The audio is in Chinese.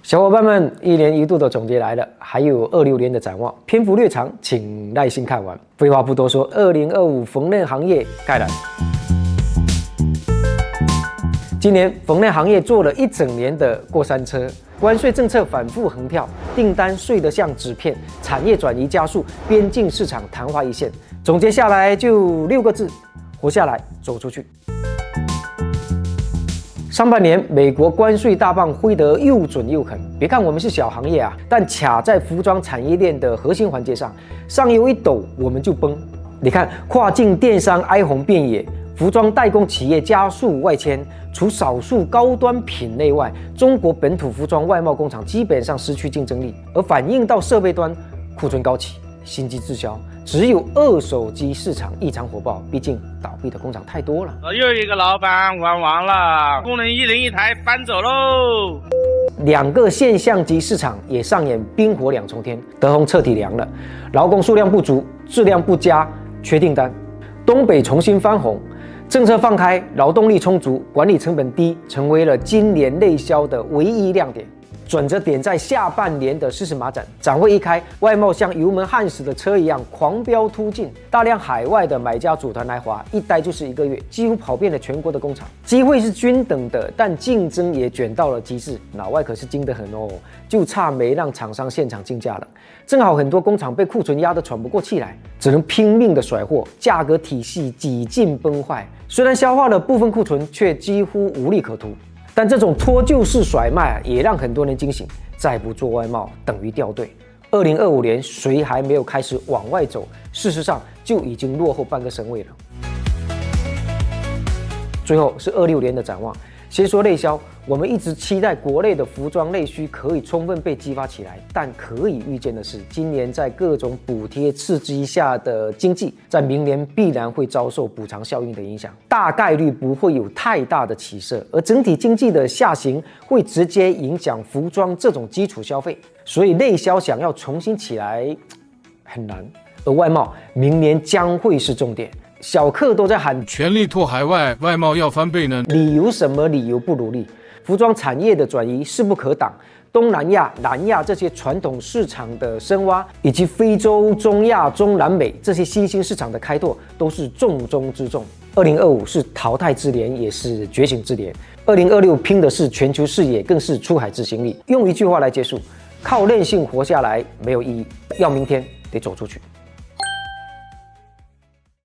小伙伴们，一年一度的总结来了，还有26年的展望，篇幅略长，请耐心看完。废话不多说，2025缝纫行业概览。今年缝纫行业做了一整年的过山车，关税政策反复横跳，订单碎得像纸片，产业转移加速，边境市场昙花一现。总结下来就6个字：活下来，走出去。上半年，美国关税大棒挥得又准又狠。别看我们是小行业啊，但卡在服装产业链的核心环节上，上游一抖我们就崩。你看，跨境电商哀鸿遍野，服装代工企业加速外迁，除少数高端品类外，中国本土服装外贸工厂基本上失去竞争力。而反映到设备端，库存高企，新机滞销。只有二手机市场异常火爆，毕竟倒闭的工厂太多了。又一个老板玩完了，工人一人一台搬走喽。2个现象级市场也上演冰火两重天，德宏彻底凉了，劳工数量不足，质量不佳，缺订单。东北重新翻红，政策放开，劳动力充足，管理成本低，成为了今年内销的唯一亮点。转折点在下半年的世事马展，展会一开，外贸像油门焊死的车一样狂飙突进，大量海外的买家组团来华，一待就是1个月，几乎跑遍了全国的工厂。机会是均等的，但竞争也卷到了极致，老外可是精得很哦，就差没让厂商现场竞价了。正好很多工厂被库存压得喘不过气来，只能拼命的甩货，价格体系几近崩坏。虽然消化了部分库存，却几乎无利可图。但这种脱臼式甩卖也让很多人惊醒，再不做外贸等于掉队。2025年谁还没有开始往外走，事实上就已经落后半个身位了。最后是26年的展望。先说内销，我们一直期待国内的服装内需可以充分被激发起来，但可以预见的是，今年在各种补贴刺激下的经济，在明年必然会遭受补偿效应的影响，大概率不会有太大的起色，而整体经济的下行会直接影响服装这种基础消费，所以内销想要重新起来很难，而外贸明年将会是重点。小客都在喊全力拓海外，外贸要翻倍呢？理由什么理由不努力？服装产业的转移势不可挡，东南亚、南亚这些传统市场的深挖，以及非洲、中亚、中南美这些新兴市场的开拓，都是重中之重。2025是淘汰之年，也是觉醒之年。2026拼的是全球视野，更是出海执行力。用一句话来结束：靠韧性活下来没有意义，要明天得走出去。